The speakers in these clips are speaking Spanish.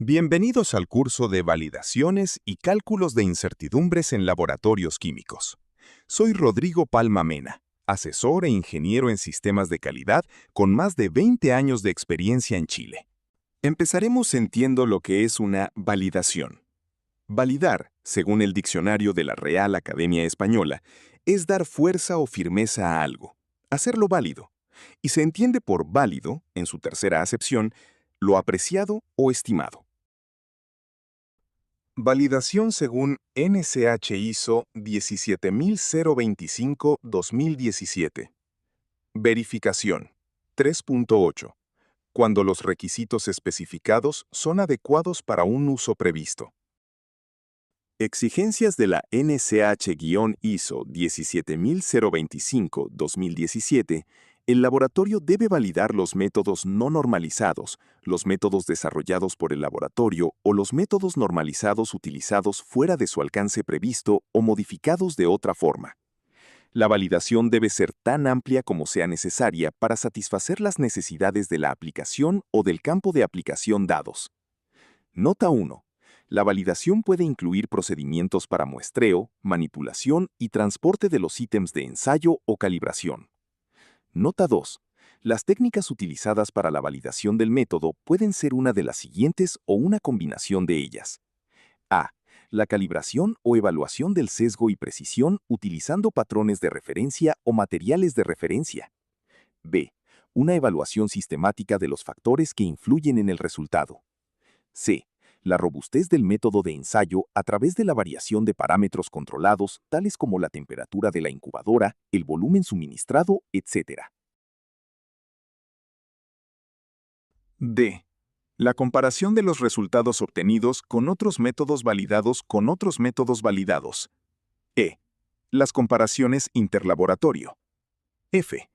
Bienvenidos al curso de Validaciones y Cálculos de Incertidumbres en Laboratorios Químicos. Soy Rodrigo Palma Mena, asesor e ingeniero en sistemas de calidad con más de 20 años de experiencia en Chile. Empezaremos entiendo lo que es una validación. Validar, según el diccionario de la Real Academia Española, es dar fuerza o firmeza a algo, hacerlo válido, y se entiende por válido, en su tercera acepción, lo apreciado o estimado. Validación según NCH ISO 17025-2017. Verificación. 3.8. Cuando los requisitos especificados son adecuados para un uso previsto. Exigencias de la NCH-ISO 17025-2017. El laboratorio debe validar los métodos no normalizados, los métodos desarrollados por el laboratorio o los métodos normalizados utilizados fuera de su alcance previsto o modificados de otra forma. La validación debe ser tan amplia como sea necesaria para satisfacer las necesidades de la aplicación o del campo de aplicación dados. Nota 1. La validación puede incluir procedimientos para muestreo, manipulación y transporte de los ítems de ensayo o calibración. Nota 2. Las técnicas utilizadas para la validación del método pueden ser una de las siguientes o una combinación de ellas. A. La calibración o evaluación del sesgo y precisión utilizando patrones de referencia o materiales de referencia. B. Una evaluación sistemática de los factores que influyen en el resultado. C. La robustez del método de ensayo a través de la variación de parámetros controlados, tales como la temperatura de la incubadora, el volumen suministrado, etc. D. La comparación de los resultados obtenidos con otros métodos validados con otros métodos validados. E. Las comparaciones interlaboratorio. F.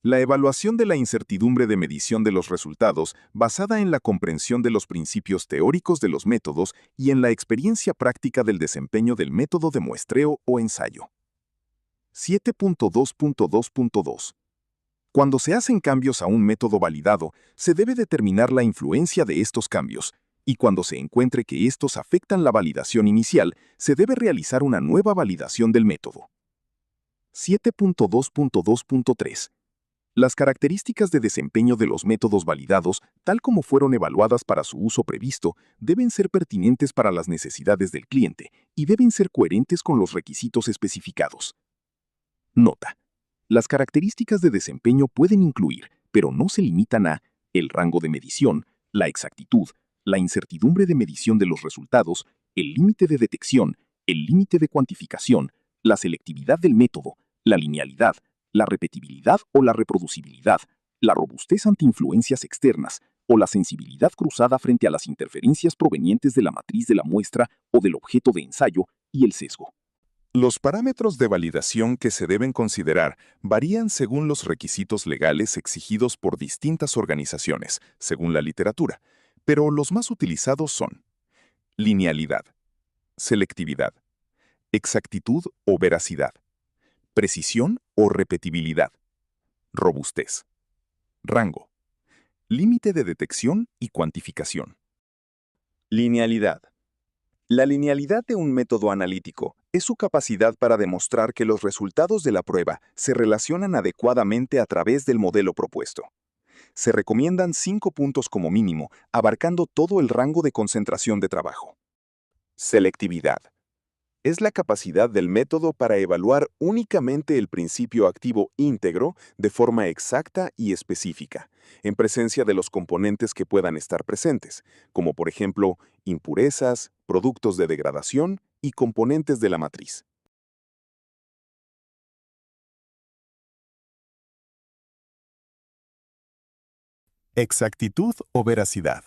La evaluación de la incertidumbre de medición de los resultados basada en la comprensión de los principios teóricos de los métodos y en la experiencia práctica del desempeño del método de muestreo o ensayo. 7.2.2.2. Cuando se hacen cambios a un método validado, se debe determinar la influencia de estos cambios, y cuando se encuentre que estos afectan la validación inicial, se debe realizar una nueva validación del método. 7.2.2.3. Las características de desempeño de los métodos validados, tal como fueron evaluadas para su uso previsto, deben ser pertinentes para las necesidades del cliente y deben ser coherentes con los requisitos especificados. Nota. Las características de desempeño pueden incluir, pero no se limitan a, el rango de medición, la exactitud, la incertidumbre de medición de los resultados, el límite de detección, el límite de cuantificación, la selectividad del método, la linealidad, la repetibilidad o la reproducibilidad, la robustez ante influencias externas o la sensibilidad cruzada frente a las interferencias provenientes de la matriz de la muestra o del objeto de ensayo y el sesgo. Los parámetros de validación que se deben considerar varían según los requisitos legales exigidos por distintas organizaciones, según la literatura, pero los más utilizados son linealidad, selectividad, exactitud o veracidad, precisión o repetibilidad, robustez, rango, límite de detección y cuantificación. Linealidad. La linealidad de un método analítico es su capacidad para demostrar que los resultados de la prueba se relacionan adecuadamente a través del modelo propuesto. Se recomiendan 5 puntos como mínimo, abarcando todo el rango de concentración de trabajo. Selectividad. Es la capacidad del método para evaluar únicamente el principio activo íntegro de forma exacta y específica, en presencia de los componentes que puedan estar presentes, como por ejemplo impurezas, productos de degradación y componentes de la matriz. Exactitud o veracidad.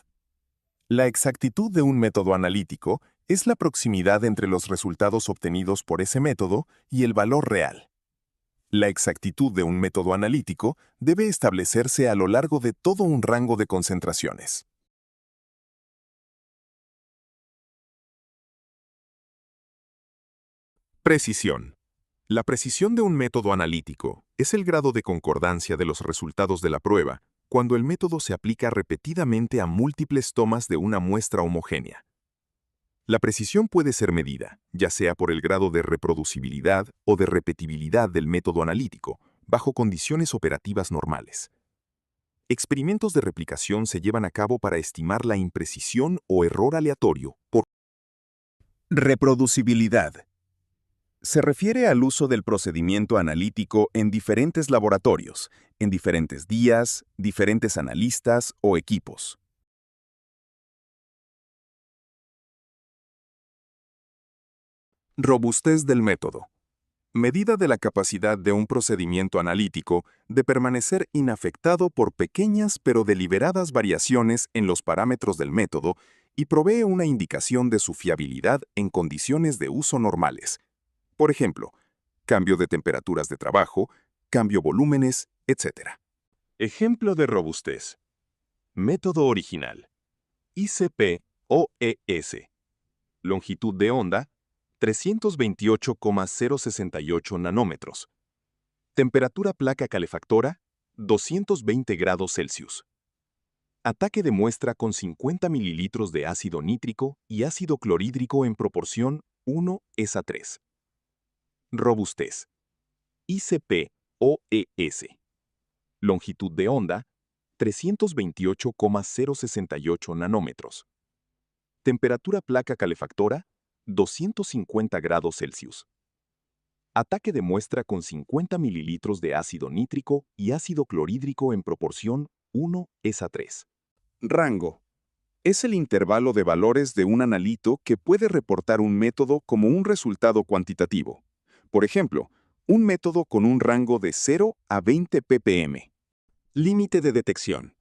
La exactitud de un método analítico es la proximidad entre los resultados obtenidos por ese método y el valor real. La exactitud de un método analítico debe establecerse a lo largo de todo un rango de concentraciones. Precisión. La precisión de un método analítico es el grado de concordancia de los resultados de la prueba cuando el método se aplica repetidamente a múltiples tomas de una muestra homogénea. La precisión puede ser medida, ya sea por el grado de reproducibilidad o de repetibilidad del método analítico, bajo condiciones operativas normales. Experimentos de replicación se llevan a cabo para estimar la imprecisión o error aleatorio por reproducibilidad. Se refiere al uso del procedimiento analítico en diferentes laboratorios, en diferentes días, diferentes analistas o equipos. Robustez del método. Medida de la capacidad de un procedimiento analítico de permanecer inafectado por pequeñas pero deliberadas variaciones en los parámetros del método y provee una indicación de su fiabilidad en condiciones de uso normales. Por ejemplo, cambio de temperaturas de trabajo, cambio volúmenes, etc. Ejemplo de robustez. Método original. ICP-OES. Longitud de onda, 328,068 nanómetros. Temperatura placa calefactora, 220 grados Celsius. Ataque de muestra con 50 mililitros de ácido nítrico y ácido clorhídrico en proporción 1:3. Robustez. ICP-OES. Longitud de onda, 328,068 nanómetros. Temperatura placa calefactora, 250 grados Celsius. Ataque de muestra con 50 mililitros de ácido nítrico y ácido clorhídrico en proporción 1:3. Rango. Es el intervalo de valores de un analito que puede reportar un método como un resultado cuantitativo. Por ejemplo, un método con un rango de 0 a 20 ppm. Límite de detección.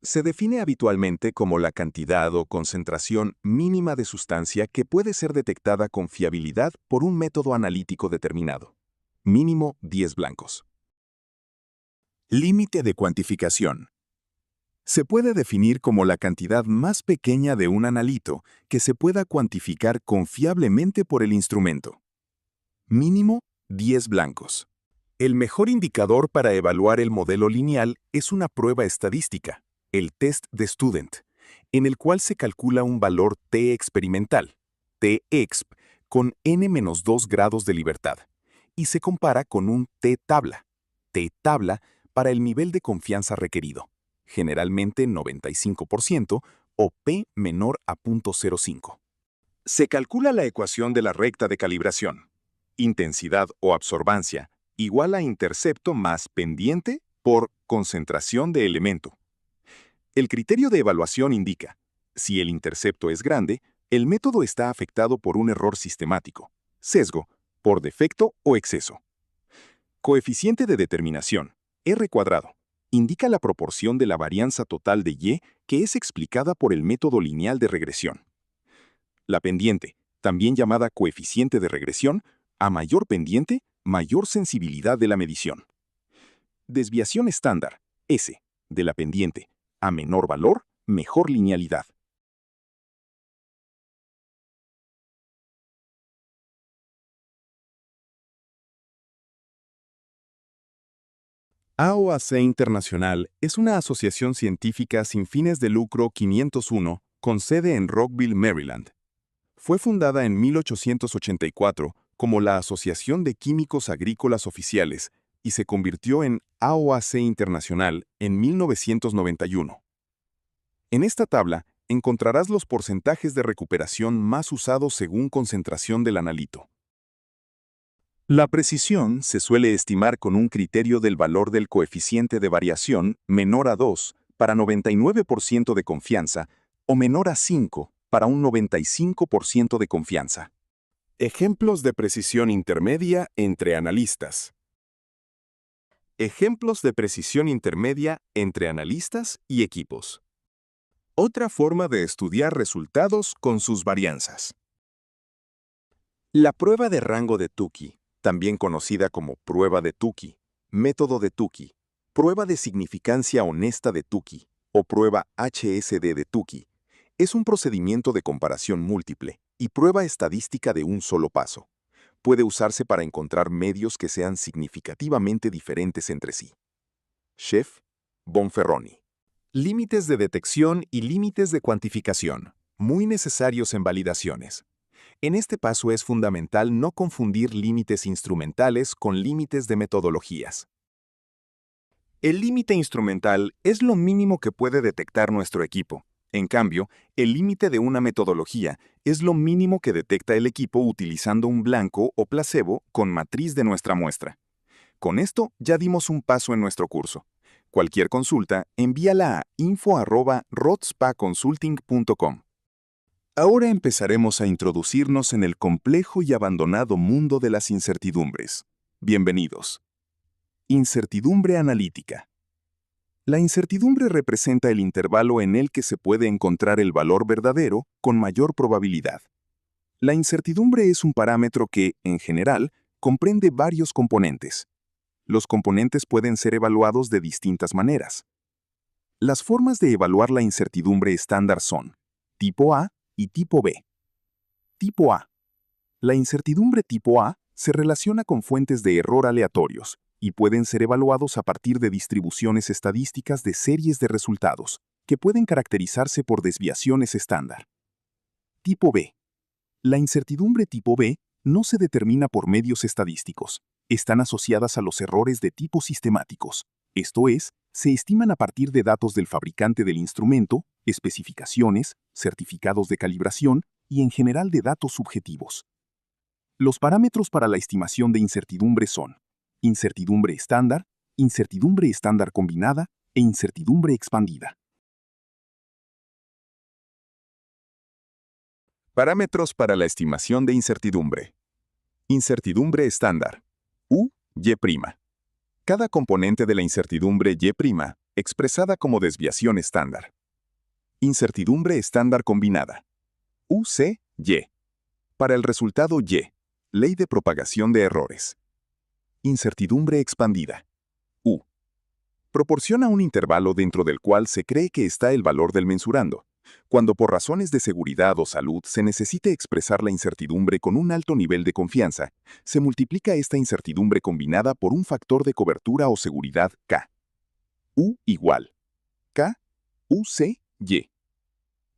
Se define habitualmente como la cantidad o concentración mínima de sustancia que puede ser detectada con fiabilidad por un método analítico determinado. Mínimo 10 blancos. Límite de cuantificación. Se puede definir como la cantidad más pequeña de un analito que se pueda cuantificar confiablemente por el instrumento. Mínimo 10 blancos. El mejor indicador para evaluar el modelo lineal es una prueba estadística, el test de Student, en el cual se calcula un valor T experimental, T-exp, con n-2 grados de libertad, y se compara con un T-tabla, T-tabla para el nivel de confianza requerido, generalmente 95% o P menor a 0.05. Se calcula la ecuación de la recta de calibración, intensidad o absorbancia, igual a intercepto más pendiente por concentración de elemento. El criterio de evaluación indica, si el intercepto es grande, el método está afectado por un error sistemático, sesgo, por defecto o exceso. Coeficiente de determinación, R², indica la proporción de la varianza total de Y que es explicada por el método lineal de regresión. La pendiente, también llamada coeficiente de regresión, a mayor pendiente, mayor sensibilidad de la medición. Desviación estándar, S, de la pendiente, a menor valor, mejor linealidad. AOAC Internacional es una asociación científica sin fines de lucro 501 con sede en Rockville, Maryland. Fue fundada en 1884 como la Asociación de Químicos Agrícolas Oficiales y se convirtió en AOAC Internacional en 1991. En esta tabla encontrarás los porcentajes de recuperación más usados según concentración del analito. La precisión se suele estimar con un criterio del valor del coeficiente de variación menor a 2 para 99% de confianza o menor a 5 para un 95% de confianza. Ejemplos de precisión intermedia entre analistas. Ejemplos de precisión intermedia entre analistas y equipos. Otra forma de estudiar resultados con sus varianzas. La prueba de rango de Tukey, también conocida como prueba de Tukey, método de Tukey, prueba de significancia honesta de Tukey o prueba HSD de Tukey, es un procedimiento de comparación múltiple y prueba estadística de un solo paso. Puede usarse para encontrar medios que sean significativamente diferentes entre sí. Sheff, Bonferroni. Límites de detección y límites de cuantificación, muy necesarios en validaciones. En este paso es fundamental no confundir límites instrumentales con límites de metodologías. El límite instrumental es lo mínimo que puede detectar nuestro equipo. En cambio, el límite de una metodología es lo mínimo que detecta el equipo utilizando un blanco o placebo con matriz de nuestra muestra. Con esto ya dimos un paso en nuestro curso. Cualquier consulta, envíala a info@rodspaconsulting.com. Ahora empezaremos a introducirnos en el complejo y abandonado mundo de las incertidumbres. Bienvenidos. Incertidumbre analítica. La incertidumbre representa el intervalo en el que se puede encontrar el valor verdadero con mayor probabilidad. La incertidumbre es un parámetro que, en general, comprende varios componentes. Los componentes pueden ser evaluados de distintas maneras. Las formas de evaluar la incertidumbre estándar son tipo A y tipo B. Tipo A. La incertidumbre tipo A se relaciona con fuentes de error aleatorios y pueden ser evaluados a partir de distribuciones estadísticas de series de resultados, que pueden caracterizarse por desviaciones estándar. Tipo B. La incertidumbre tipo B no se determina por medios estadísticos. Están asociadas a los errores de tipo sistemáticos, esto es, se estiman a partir de datos del fabricante del instrumento, especificaciones, certificados de calibración y en general de datos subjetivos. Los parámetros para la estimación de incertidumbre son incertidumbre estándar combinada e incertidumbre expandida. Parámetros para la estimación de incertidumbre. Incertidumbre estándar. U, Y'. Cada componente de la incertidumbre Y', expresada como desviación estándar. Incertidumbre estándar combinada. UC, Y. Para el resultado Y, ley de propagación de errores. Incertidumbre expandida. U. Proporciona un intervalo dentro del cual se cree que está el valor del mensurando. Cuando por razones de seguridad o salud se necesite expresar la incertidumbre con un alto nivel de confianza, se multiplica esta incertidumbre combinada por un factor de cobertura o seguridad K. U igual K, UC, Y.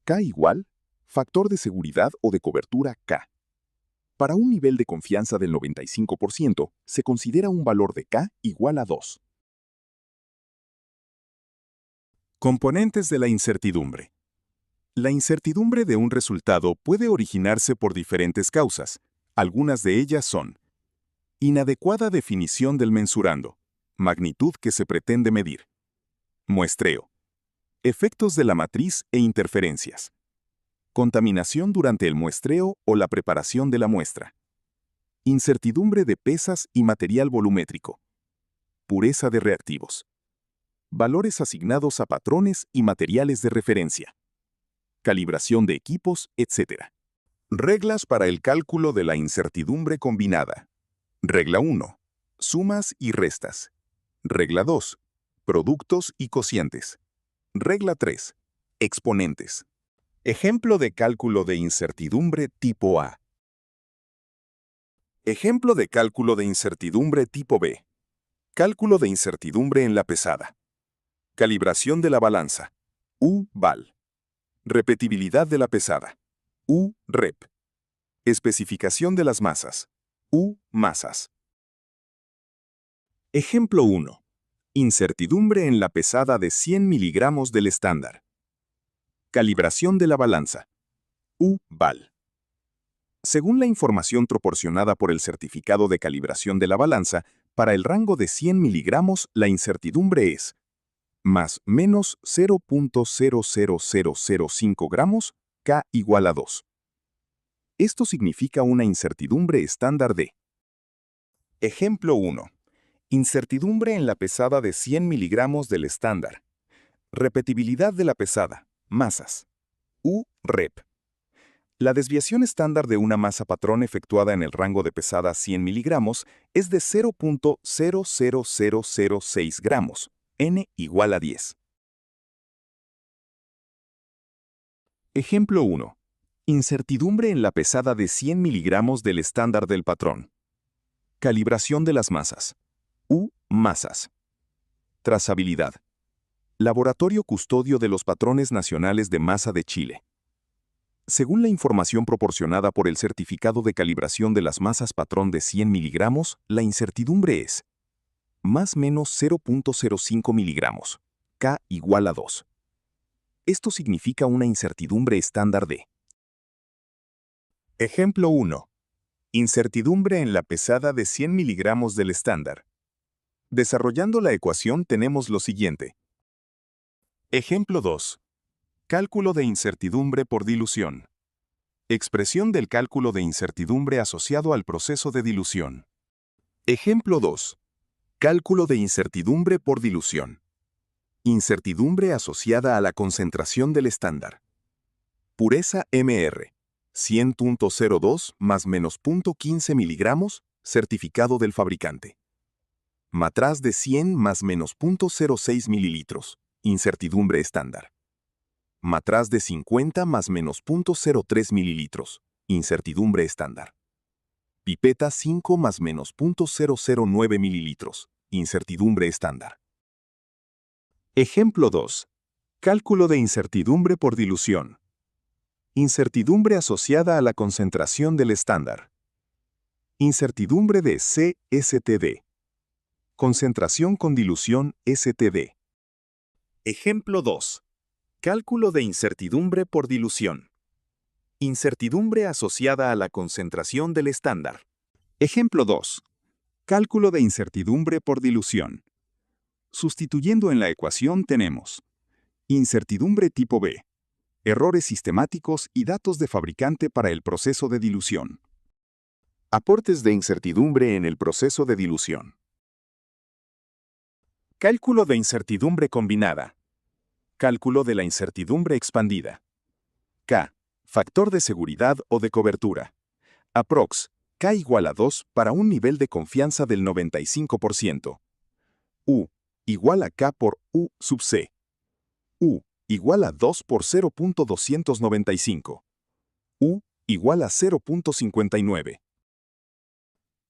K igual factor de seguridad o de cobertura K. Para un nivel de confianza del 95%, se considera un valor de K igual a 2. Componentes de la incertidumbre. La incertidumbre de un resultado puede originarse por diferentes causas. Algunas de ellas son: inadecuada definición del mensurando, magnitud que se pretende medir; muestreo, efectos de la matriz e interferencias; contaminación durante el muestreo o la preparación de la muestra; incertidumbre de pesas y material volumétrico; pureza de reactivos; valores asignados a patrones y materiales de referencia; calibración de equipos, etc. Reglas para el cálculo de la incertidumbre combinada. Regla 1. Sumas y restas. Regla 2. Productos y cocientes. Regla 3. Exponentes. Ejemplo de cálculo de incertidumbre tipo A. Ejemplo de cálculo de incertidumbre tipo B. Cálculo de incertidumbre en la pesada. Calibración de la balanza. U-val. Repetibilidad de la pesada. U-rep. Especificación de las masas. U-masas. Ejemplo 1. Incertidumbre en la pesada de 100 miligramos del estándar. Calibración de la balanza. U-val. Según la información proporcionada por el certificado de calibración de la balanza, para el rango de 100 miligramos la incertidumbre es más menos 0.00005 gramos, K igual a 2. Esto significa una incertidumbre estándar de. Ejemplo 1. Incertidumbre en la pesada de 100 miligramos del estándar. Repetibilidad de la pesada. Masas. U-rep. La desviación estándar de una masa patrón efectuada en el rango de pesada 100 miligramos es de 0.00006 gramos. N igual a 10. Ejemplo 1. Incertidumbre en la pesada de 100 miligramos del estándar del patrón. Calibración de las masas. U-masas. Trazabilidad. Laboratorio Custodio de los Patrones Nacionales de Masa de Chile. Según la información proporcionada por el Certificado de Calibración de las Masas Patrón de 100 miligramos, la incertidumbre es más menos 0.05 miligramos, K igual a 2. Esto significa una incertidumbre estándar de. Ejemplo 1. Incertidumbre en la pesada de 100 miligramos del estándar. Desarrollando la ecuación tenemos lo siguiente. Ejemplo 2. Cálculo de incertidumbre por dilución. Expresión del cálculo de incertidumbre asociado al proceso de dilución. Ejemplo 2. Cálculo de incertidumbre por dilución. Incertidumbre asociada a la concentración del estándar. Pureza MR. 100.02 más menos 0.15 miligramos, certificado del fabricante. Matraz de 100 más menos 0.06 mililitros, incertidumbre estándar. Matraz de 50 más menos 0.03 mililitros, incertidumbre estándar. Pipeta 5 más menos 0.009 mililitros, incertidumbre estándar. Ejemplo 2. Cálculo de incertidumbre por dilución. Incertidumbre asociada a la concentración del estándar. Incertidumbre de CSTD. Concentración con dilución STD. Ejemplo 2. Cálculo de incertidumbre por dilución. Incertidumbre asociada a la concentración del estándar. Ejemplo 2. Cálculo de incertidumbre por dilución. Sustituyendo en la ecuación tenemos incertidumbre tipo B, errores sistemáticos y datos de fabricante para el proceso de dilución. Aportes de incertidumbre en el proceso de dilución. Cálculo de incertidumbre combinada. Cálculo de la incertidumbre expandida. K. Factor de seguridad o de cobertura. Aprox. K igual a 2 para un nivel de confianza del 95%. U igual a K por U sub C. U igual a 2 por 0.295. U igual a 0.59.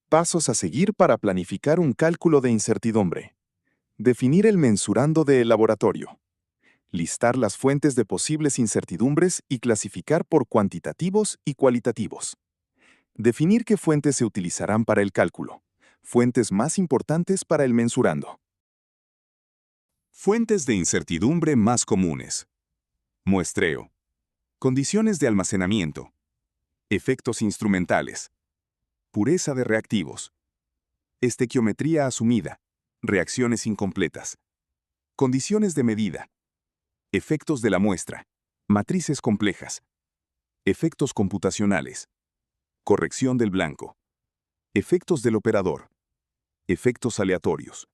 Pasos a seguir para planificar un cálculo de incertidumbre. Definir el mensurando del laboratorio. Listar las fuentes de posibles incertidumbres y clasificar por cuantitativos y cualitativos. Definir qué fuentes se utilizarán para el cálculo. Fuentes más importantes para el mensurando. Fuentes de incertidumbre más comunes. Muestreo. Condiciones de almacenamiento. Efectos instrumentales. Pureza de reactivos. Estequiometría asumida. Reacciones incompletas. Condiciones de medida. Efectos de la muestra. Matrices complejas. Efectos computacionales. Corrección del blanco. Efectos del operador. Efectos aleatorios.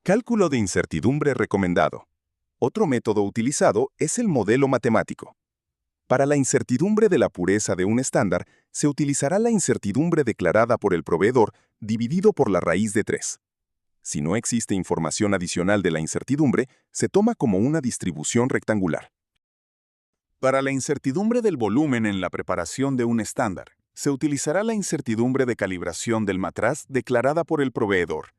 Cálculo de incertidumbre recomendado. Otro método utilizado es el modelo matemático. Para la incertidumbre de la pureza de un estándar, se utilizará la incertidumbre declarada por el proveedor dividido por la raíz de 3. Si no existe información adicional de la incertidumbre, se toma como una distribución rectangular. Para la incertidumbre del volumen en la preparación de un estándar, se utilizará la incertidumbre de calibración del matraz declarada por el proveedor,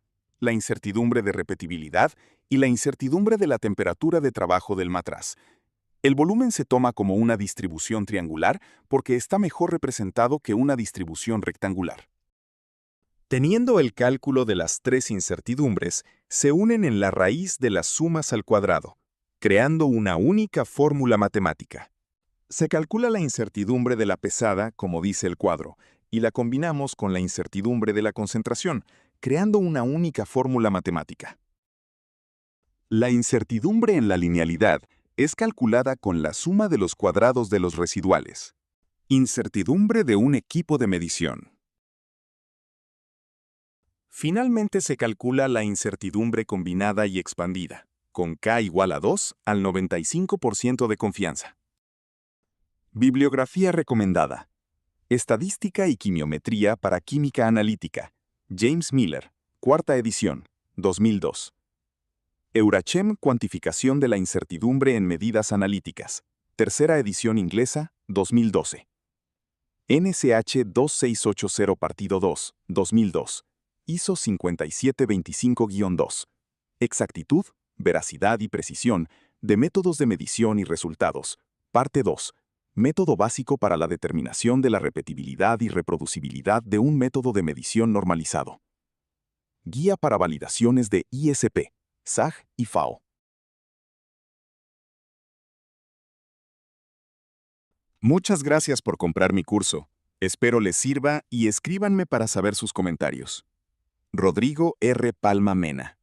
la incertidumbre de repetibilidad y la incertidumbre de la temperatura de trabajo del matraz. El volumen se toma como una distribución triangular porque está mejor representado que una distribución rectangular. Teniendo el cálculo de las 3 incertidumbres, se unen en la raíz de las sumas al cuadrado, creando una única fórmula matemática. Se calcula la incertidumbre de la pesada, como dice el cuadro, y la combinamos con la incertidumbre de la concentración, creando una única fórmula matemática. La incertidumbre en la linealidad es calculada con la suma de los cuadrados de los residuales. Incertidumbre de un equipo de medición. Finalmente se calcula la incertidumbre combinada y expandida, con K igual a 2 al 95% de confianza. Bibliografía recomendada. Estadística y quimiometría para química analítica. James Miller, cuarta edición, 2002. Eurachem Cuantificación de la incertidumbre en medidas analíticas. Tercera edición inglesa, 2012. NSH 2680 partido 2, 2002. ISO 5725-2. Exactitud, veracidad y precisión de métodos de medición y resultados. Parte 2. Método básico para la determinación de la repetibilidad y reproducibilidad de un método de medición normalizado. Guía para validaciones de ISP, SAG y FAO. Muchas gracias por comprar mi curso. Espero les sirva y escríbanme para saber sus comentarios. Rodrigo R. Palma Mena.